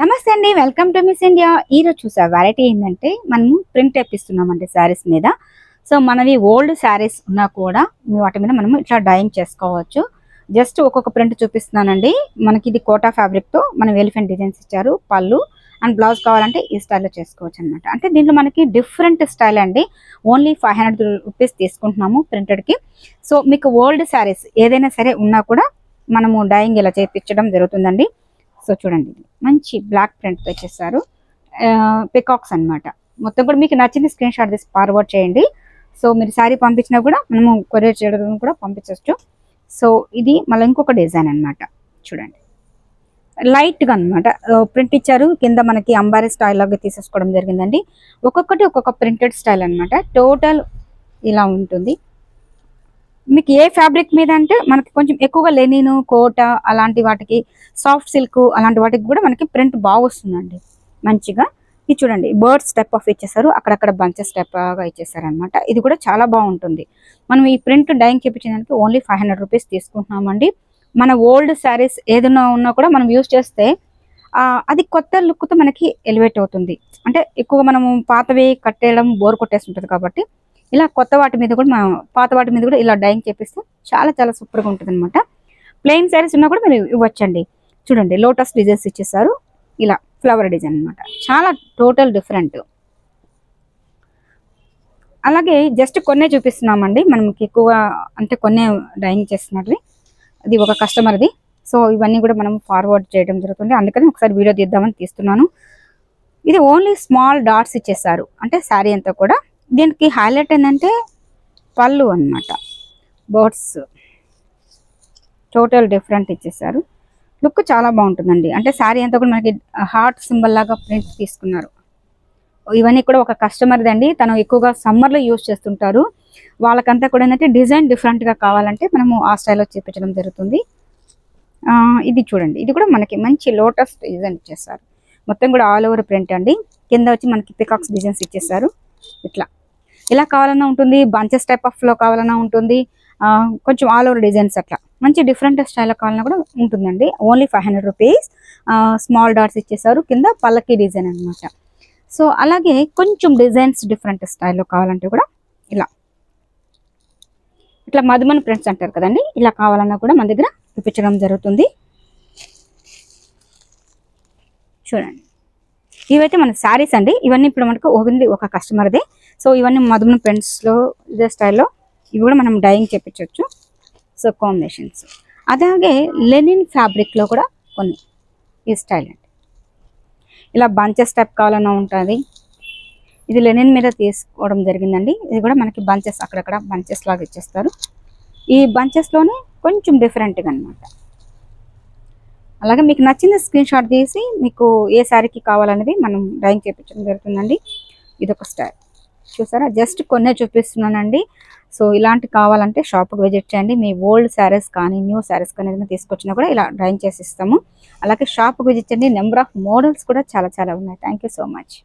నమస్తే అండి, welcome to miss India. ఈరోజు చూసా వెరైటీ ఏంటంటే మనము ప్రింట్ తెప్పిస్తున్నామండి శారీస్ మీద. సో మనవి ఓల్డ్ శారీస్ ఉన్నా కూడా వాటి మీద మనము ఇట్లా డైయింగ్ చేసుకోవచ్చు. జస్ట్ ఒక్కొక్క ప్రింట్ చూపిస్తున్నానండి. మనకి ఇది కోటా ఫ్యాబ్రిక్తో మనం ఎలిఫెంట్ డిజైన్స్ ఇచ్చారు. పళ్ళు అండ్ బ్లౌజ్ కావాలంటే ఈ స్టైల్లో చేసుకోవచ్చు అనమాట. అంటే దీంట్లో మనకి డిఫరెంట్ స్టైల్ అండి. ఓన్లీ 500 రూపీస్ తీసుకుంటున్నాము ప్రింటెడ్కి. సో మీకు ఓల్డ్ శారీస్ ఏదైనా సరే ఉన్నా కూడా మనము డైయింగ్ ఇలా చేయించడం జరుగుతుందండి. సో చూడండి, మంచి బ్లాక్ ప్రింట్ వచ్చేసారు, పికాక్స్ అన్నమాట. మొత్తం కూడా మీకు నచ్చింది స్క్రీన్ షాట్ తీసి ఫార్వర్డ్ చేయండి. సో మీరు శారీ పంపించినా కూడా మనము కొరియర్ చేయడం కూడా పంపించవచ్చు. సో ఇది మళ్ళీ ఇంకొక డిజైన్ అన్నమాట. చూడండి, లైట్గా అన్నమాట ప్రింట్ ఇచ్చారు. కింద మనకి అంబారీ స్టైల్ లాగా తీసేసుకోవడం జరిగిందండి. ఒక్కొక్కటి ఒక్కొక్క ప్రింటెడ్ స్టైల్ అన్నమాట. టోటల్ ఇలా ఉంటుంది. మీకు ఏ ఫ్యాబ్రిక్ మీద అంటే మనకి కొంచెం ఎక్కువగా లెనిన్, కోట అలాంటి వాటికి, సాఫ్ట్ సిల్క్ అలాంటి వాటికి కూడా మనకి ప్రింట్ బాగా వస్తుందండి మంచిగా. ఇది చూడండి, బర్డ్ స్టెప్ ఆఫ్ ఇచ్చేసారు, అక్కడక్కడ బంచెస్ స్టెప్గా ఇచ్చేసారు అనమాట. ఇది కూడా చాలా బాగుంటుంది. మనం ఈ ప్రింట్ డైయింగ్ చేయించడానికి ఓన్లీ 500 రూపీస్ తీసుకుంటున్నామండి. మన ఓల్డ్ శారీస్ ఏదైనా ఉన్నా కూడా మనం యూజ్ చేస్తే అది కొత్త లుక్తో మనకి ఎలివేట్ అవుతుంది. అంటే ఎక్కువ మనము పాతవి కట్టేయడం బోర్ కొట్టేస్తుంటుంది కాబట్టి ఇలా కొత్త వాటి మీద కూడా మనం పాత వాటి మీద కూడా ఇలా డైయింగ్ చేపిస్తే చాలా చాలా సూపర్గా ఉంటుంది అనమాట. ప్లెయిన్ శారీస్ ఉన్నా కూడా మీరు ఇవ్వచ్చండి. చూడండి, లోటస్ డిజైన్స్ ఇచ్చేసారు, ఇలా ఫ్లవర్ డిజైన్ అనమాట. చాలా టోటల్ డిఫరెంట్. అలాగే జస్ట్ కొన్నే చూపిస్తున్నామండి, మనకి ఎక్కువగా అంటే కొన్నే డైయింగ్ చేస్తున్నట్టు. అది ఒక కస్టమర్ది. సో ఇవన్నీ కూడా మనం ఫార్వర్డ్ చేయడం జరుగుతుంది. అందుకని ఒకసారి వీడియో తీద్దామని తీస్తున్నాను. ఇది ఓన్లీ స్మాల్ డాట్స్ ఇచ్చేసారు, అంటే శారీ అంతా కూడా. దీనికి హైలైట్ ఏంటంటే పళ్ళు అన్నమాట. బర్డ్స్ టోటల్ డిఫరెంట్ ఇచ్చేసారు. లుక్ చాలా బాగుంటుందండి. అంటే శారీ అంతా కూడా మనకి హార్ట్ సింబల్ లాగా ప్రింట్ తీసుకున్నారు. ఇవన్నీ కూడా ఒక కస్టమర్ది అండి. తను ఎక్కువగా సమ్మర్లో యూజ్ చేస్తుంటారు. వాళ్ళకంతా కూడా ఏంటంటే డిజైన్ డిఫరెంట్గా కావాలంటే మనము ఆ స్టైల్లో చేపించడం జరుగుతుంది. ఇది చూడండి, ఇది కూడా మనకి మంచి లోటస్ డిజైన్ ఇచ్చేసారు. మొత్తం కూడా ఆల్ ఓవర్ ప్రింట్ అండి. కింద వచ్చి మనకి పికాక్స్ డిజైన్స్ ఇచ్చేసారు. ఇట్లా ఇలా కావాలన్నా ఉంటుంది, బంచెస్ టైప్ ఆఫ్లో కావాలన్నా ఉంటుంది, కొంచెం ఆల్ ఓవర్ డిజైన్స్ అట్లా మంచి డిఫరెంట్ స్టైల్లో కావాలన్నా కూడా ఉంటుందండి. Only 500 rupees. స్మాల్ డాట్స్ ఇచ్చేసారు, కింద పల్లకి డిజైన్ అనమాట. సో అలాగే కొంచెం డిజైన్స్ డిఫరెంట్ స్టైల్లో కావాలంటే కూడా ఇలా ఇట్లా మధుమన్ ప్రింట్స్ అంటారు కదండి, ఇలా కావాలన్నా కూడా మన దగ్గర చూపించడం జరుగుతుంది. చూడండి, ఇవైతే మన శారీస్ అండి. ఇవన్నీ ఇప్పుడు మనకు ఓన్లీ ఒక కస్టమర్దే. సో ఇవన్నీ మధుమన్ ప్రింట్స్లో ఇదే స్టైల్లో ఇవి కూడా మనం డైయింగ్ చేయించవచ్చు. So combinations. అలాగే లెనిన్ ఫ్యాబ్రిక్లో కూడా కొన్ని ఈ స్టైల్ అండి. ఇలా బంచెస్ టైప్ కావాలన్నా ఉంటుంది. ఇది లెనిన్ మీద తీసుకోవడం జరిగిందండి. ఇది కూడా మనకి బంచెస్ అక్కడక్కడ బంచెస్ లాగా ఇచ్చేస్తారు. ఈ బంచెస్లోనే కొంచెం డిఫరెంట్గా అనమాట. అలాగే మీకు నచ్చిన స్క్రీన్ షాట్ తీసి మీకు ఏ శారీకి కావాలనేది మనం డైయింగ్ చేయించడం జరుగుతుందండి. ఇదొక స్టైల్ చూసారా, జస్ట్ కొన్నే చూపిస్తున్నానండి. సో ఇలాంటి కావాలంటే షాప్కి విజిట్ చేయండి. మీ ఓల్డ్ శారీస్ కానీ న్యూ శారీస్ కానీ ఏదైనా తీసుకొచ్చినా కూడా ఇలా డైయింగ్ చేసి ఇస్తాము. అలాగే షాప్కి విజిట్ చేయండి. నెంబర్ ఆఫ్ మోడల్స్ కూడా చాలా చాలా ఉన్నాయి. Thank you so much.